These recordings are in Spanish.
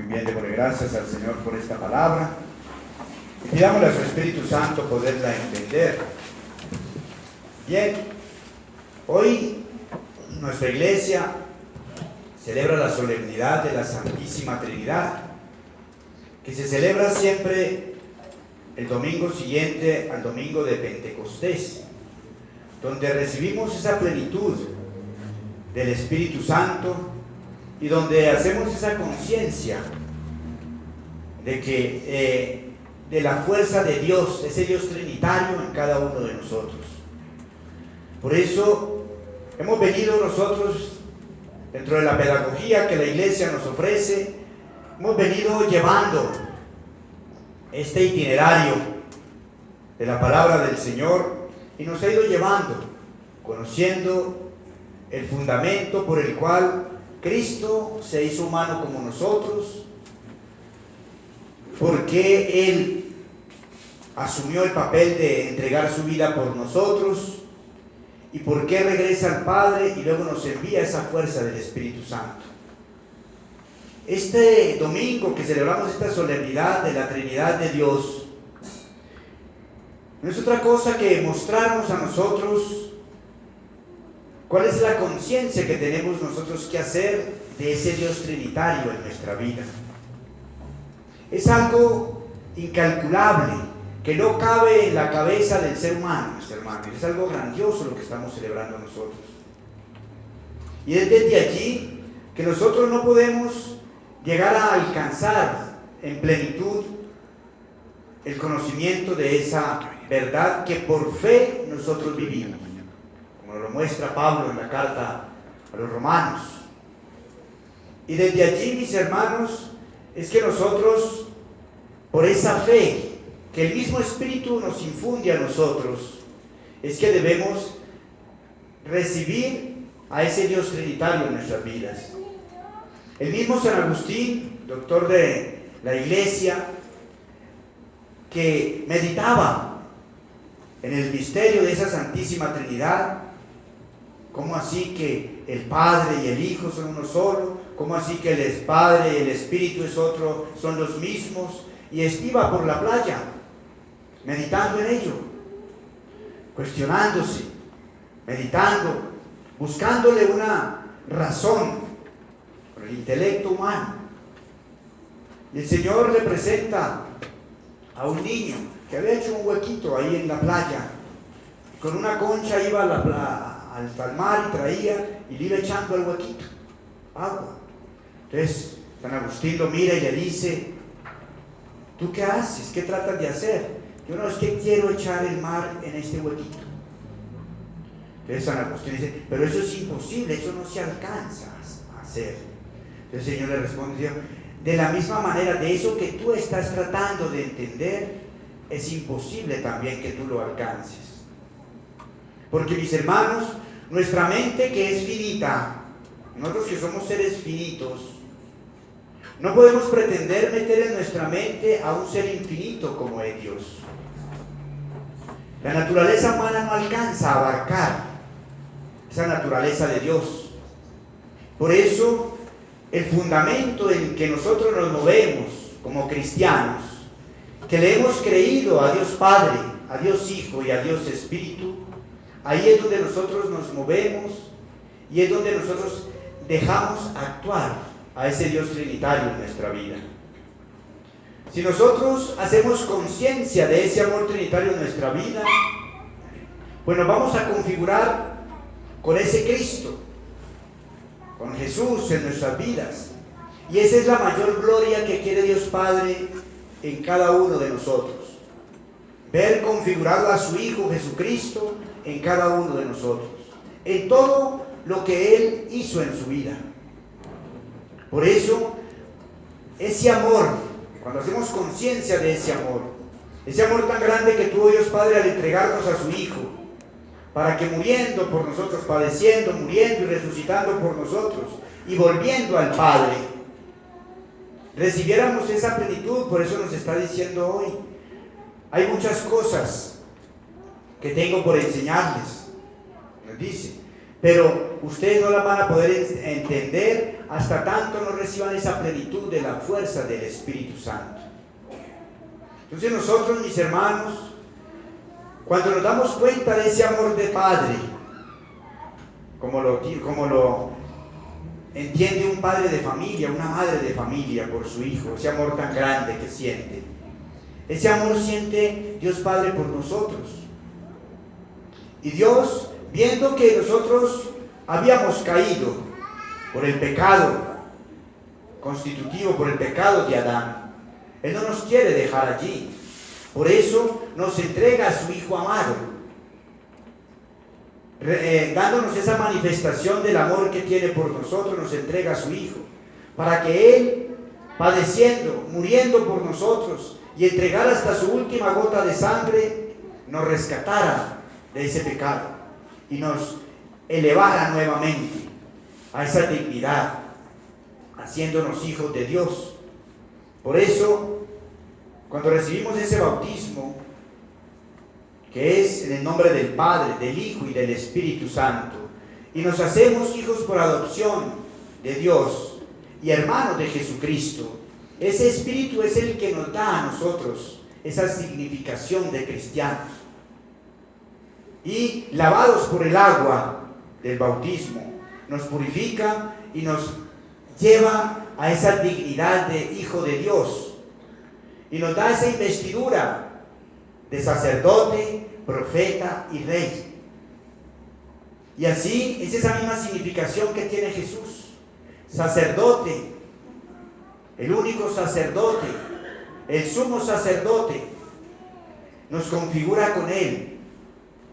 Muy bien, démosle gracias al Señor por esta palabra. Y pidámosle a su Espíritu Santo poderla entender. Bien, hoy nuestra iglesia celebra la solemnidad de la Santísima Trinidad, que se celebra siempre el domingo siguiente al domingo de Pentecostés, donde recibimos esa plenitud del Espíritu Santo y donde hacemos esa conciencia de que de la fuerza de Dios, ese Dios trinitario en cada uno de nosotros. Por eso hemos venido nosotros, dentro de la pedagogía que la iglesia nos ofrece, hemos venido llevando este itinerario de la palabra del Señor y nos ha ido llevando, conociendo el fundamento por el cual Cristo se hizo humano como nosotros, porque Él asumió el papel de entregar su vida por nosotros y por qué regresa al Padre y luego nos envía esa fuerza del Espíritu Santo. Este domingo que celebramos esta solemnidad de la Trinidad de Dios no es otra cosa que mostrarnos a nosotros cuál es la conciencia que tenemos nosotros que hacer de ese Dios trinitario en nuestra vida. Es algo incalculable, que no cabe en la cabeza del ser humano, mis hermanos. Es algo grandioso lo que estamos celebrando nosotros. Y es desde allí que nosotros no podemos llegar a alcanzar en plenitud el conocimiento de esa verdad que por fe nosotros vivimos, como lo muestra Pablo en la carta a los Romanos. Y desde allí, mis hermanos, es que nosotros, por esa fe que el mismo Espíritu nos infunde a nosotros, es que debemos recibir a ese Dios trinitario en nuestras vidas. El mismo San Agustín, doctor de la Iglesia, que meditaba en el misterio de esa Santísima Trinidad, ¿cómo así que el Padre y el Hijo son uno solo? ¿Cómo así que el Padre y el Espíritu es otro, son los mismos? Y iba por la playa, meditando en ello, cuestionándose, meditando, buscándole una razón por el intelecto humano. Y el Señor le presenta a un niño que había hecho un huequito ahí en la playa, con una concha iba al mar y traía y le iba echando al huequito agua. Entonces San Agustín lo mira y le dice: ¿tú qué haces? ¿Qué tratas de hacer? Yo no, es que quiero echar el mar en este huequito. Entonces San Agustín dice: pero eso es imposible, eso no se alcanza a hacer. Entonces el Señor le responde: de la misma manera, de eso que tú estás tratando de entender, es imposible también que tú lo alcances. Porque, mis hermanos, nuestra mente, que es finita, nosotros que somos seres finitos, no podemos pretender meter en nuestra mente a un ser infinito como es Dios. La naturaleza humana no alcanza a abarcar esa naturaleza de Dios. Por eso, el fundamento en que nosotros nos movemos como cristianos, que le hemos creído a Dios Padre, a Dios Hijo y a Dios Espíritu, ahí es donde nosotros nos movemos y es donde nosotros dejamos actuar a ese Dios trinitario en nuestra vida. Si nosotros hacemos conciencia de ese amor trinitario en nuestra vida, pues nos vamos a configurar con ese Cristo, con Jesús en nuestras vidas. Y esa es la mayor gloria que quiere Dios Padre en cada uno de nosotros. Ver configurado a su Hijo Jesucristo en cada uno de nosotros, en todo lo que Él hizo en su vida. Por eso, ese amor, cuando hacemos conciencia de ese amor tan grande que tuvo Dios Padre al entregarnos a su Hijo, para que muriendo por nosotros, padeciendo, muriendo y resucitando por nosotros, y volviendo al Padre, recibiéramos esa plenitud. Por eso nos está diciendo hoy: hay muchas cosas que tengo por enseñarles, nos dice, pero ustedes no la van a poder entender hasta tanto no reciban esa plenitud de la fuerza del Espíritu Santo. Entonces nosotros, mis hermanos, cuando nos damos cuenta de ese amor de Padre, como lo entiende un padre de familia, una madre de familia por su hijo, ese amor tan grande que siente. Ese amor siente Dios Padre por nosotros. Y Dios, viendo que nosotros habíamos caído por el pecado constitutivo, por el pecado de Adán, Él no nos quiere dejar allí. Por eso nos entrega a su Hijo amado, dándonos esa manifestación del amor que tiene por nosotros. Nos entrega a su Hijo, para que Él, padeciendo, muriendo por nosotros y entregar hasta su última gota de sangre, nos rescatara de ese pecado y nos elevara nuevamente a esa dignidad, haciéndonos hijos de Dios. Por eso, cuando recibimos ese bautismo, que es en el nombre del Padre, del Hijo y del Espíritu Santo, y nos hacemos hijos por adopción de Dios y hermanos de Jesucristo, ese Espíritu es el que nos da a nosotros esa significación de cristianos. Y lavados por el agua del bautismo, nos purifica y nos lleva a esa dignidad de hijo de Dios, y nos da esa investidura de sacerdote, profeta y rey. Y así es esa misma significación que tiene Jesús: sacerdote, el único sacerdote, el sumo sacerdote. Nos configura con Él.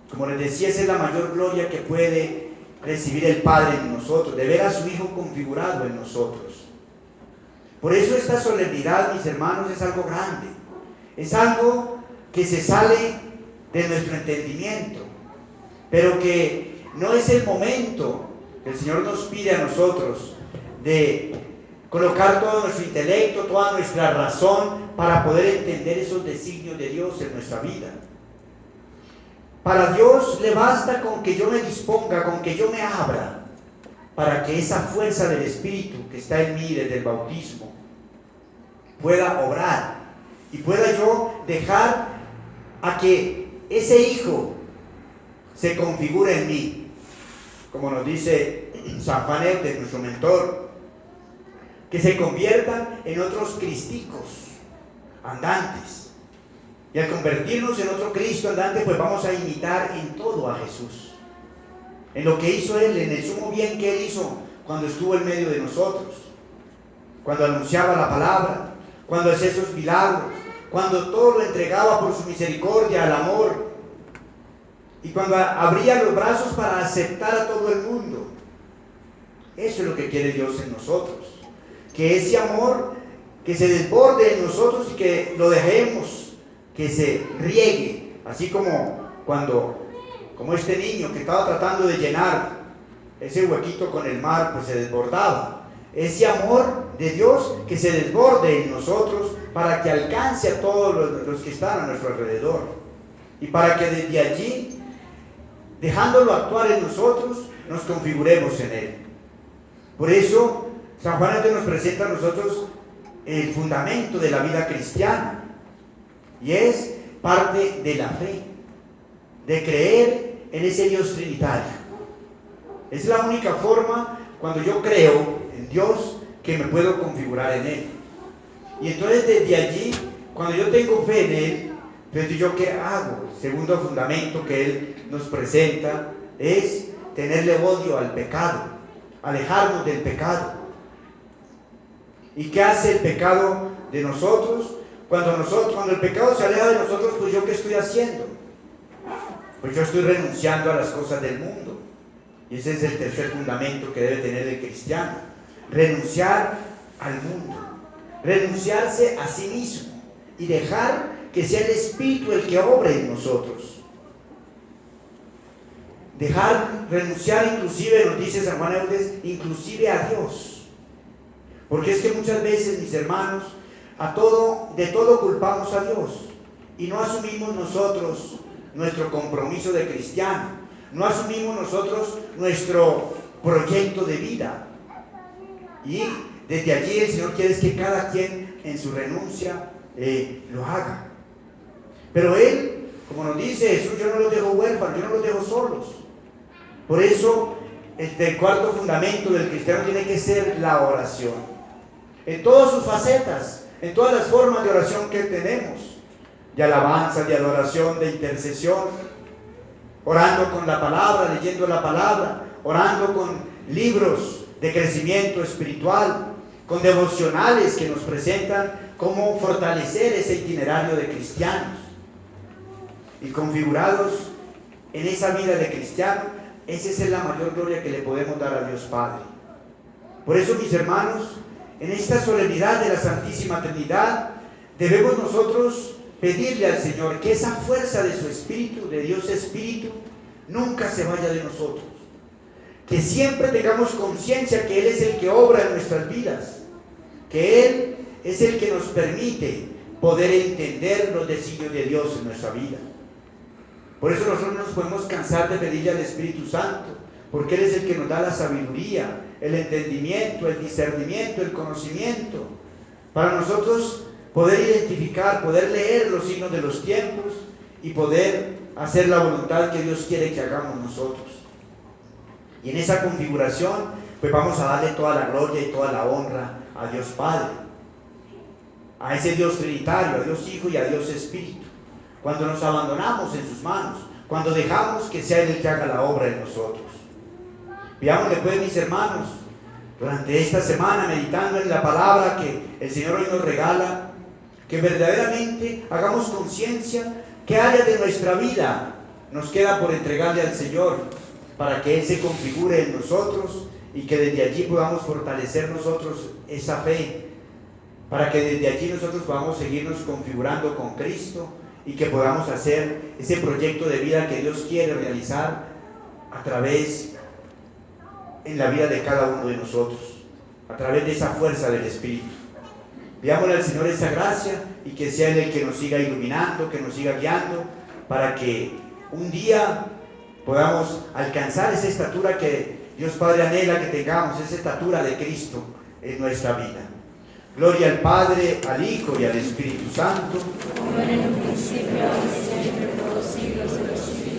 Como les decía, esa es la mayor gloria que puede recibir el Padre en nosotros, de ver a su Hijo configurado en nosotros. Por eso esta solemnidad, mis hermanos, es algo grande, es algo que se sale de nuestro entendimiento, pero que no es el momento que el Señor nos pide a nosotros de colocar todo nuestro intelecto, toda nuestra razón para poder entender esos designios de Dios en nuestra vida. Para Dios le basta con que yo me disponga, con que yo me abra, para que esa fuerza del Espíritu que está en mí desde el bautismo pueda obrar y pueda yo dejar a que ese Hijo se configure en mí, como nos dice San Juan Eudes, nuestro mentor, que se conviertan en otros cristicos andantes. Y al convertirnos en otro Cristo andante, pues vamos a imitar en todo a Jesús, en lo que hizo Él, en el sumo bien que Él hizo cuando estuvo en medio de nosotros, cuando anunciaba la palabra, cuando hacía esos milagros, cuando todo lo entregaba por su misericordia al amor, y cuando abría los brazos para aceptar a todo el mundo. Eso es lo que quiere Dios en nosotros, que ese amor que se desborde en nosotros y que lo dejemos que se riegue, así como este niño que estaba tratando de llenar ese huequito con el mar, pues se desbordaba. Ese amor de Dios que se desborde en nosotros para que alcance a todos los que están a nuestro alrededor, y para que desde allí, dejándolo actuar en nosotros, nos configuremos en Él. Por eso San Juan Eudes nos presenta a nosotros el fundamento de la vida cristiana, y es parte de la fe, de creer en ese Dios trinitario. Es la única forma, cuando yo creo en Dios, que me puedo configurar en Él. Y entonces desde allí, cuando yo tengo fe en Él, entonces yo ¿qué hago? El segundo fundamento que Él nos presenta es tenerle odio al pecado, alejarnos del pecado. ¿Y qué hace el pecado de nosotros? Cuando el pecado se aleja de nosotros, pues ¿yo qué estoy haciendo? Pues yo estoy renunciando a las cosas del mundo. Y ese es el tercer fundamento que debe tener el cristiano: renunciar al mundo, renunciarse a sí mismo y dejar que sea el Espíritu el que obre en nosotros. Renunciar inclusive, nos dice San Juan Eudes, inclusive a Dios. Porque es que muchas veces, mis hermanos, de todo culpamos a Dios y no asumimos nosotros nuestro compromiso de cristiano, no asumimos nosotros nuestro proyecto de vida. Y desde allí el Señor quiere que cada quien en su renuncia lo haga. Pero Él, como nos dice Jesús, yo no los dejo huérfanos, yo no los dejo solos. Por eso el cuarto fundamento del cristiano tiene que ser la oración. En todas sus facetas, en todas las formas de oración que tenemos, de alabanza, de adoración, de intercesión, orando con la palabra, leyendo la palabra, orando con libros de crecimiento espiritual, con devocionales que nos presentan cómo fortalecer ese itinerario de cristianos. Y configurados en esa vida de cristiano, esa es la mayor gloria que le podemos dar a Dios Padre. Por eso, mis hermanos, en esta solemnidad de la Santísima Trinidad, debemos nosotros pedirle al Señor que esa fuerza de su Espíritu, de Dios Espíritu, nunca se vaya de nosotros. Que siempre tengamos conciencia que Él es el que obra en nuestras vidas, que Él es el que nos permite poder entender los designios de Dios en nuestra vida. Por eso nosotros no nos podemos cansar de pedirle al Espíritu Santo, porque Él es el que nos da la sabiduría, el entendimiento, el discernimiento, el conocimiento, para nosotros poder identificar, poder leer los signos de los tiempos y poder hacer la voluntad que Dios quiere que hagamos nosotros. Y en esa configuración, pues vamos a darle toda la gloria y toda la honra a Dios Padre, a ese Dios Trinitario, a Dios Hijo y a Dios Espíritu. Cuando nos abandonamos en sus manos, cuando dejamos que sea Él el que haga la obra en nosotros. Veámosle pues, mis hermanos, durante esta semana, meditando en la palabra que el Señor hoy nos regala, que verdaderamente hagamos conciencia qué área de nuestra vida nos queda por entregarle al Señor, para que Él se configure en nosotros y que desde allí podamos fortalecer nosotros esa fe, para que desde allí nosotros podamos seguirnos configurando con Cristo y que podamos hacer ese proyecto de vida que Dios quiere realizar a través en la vida de cada uno de nosotros, a través de esa fuerza del Espíritu. Pidámosle al Señor esa gracia y que sea Él el que nos siga iluminando, que nos siga guiando, para que un día podamos alcanzar esa estatura que Dios Padre anhela que tengamos, esa estatura de Cristo en nuestra vida. Gloria al Padre, al Hijo y al Espíritu Santo. Como en el principio, ahora y siempre, por los siglos de los siglos.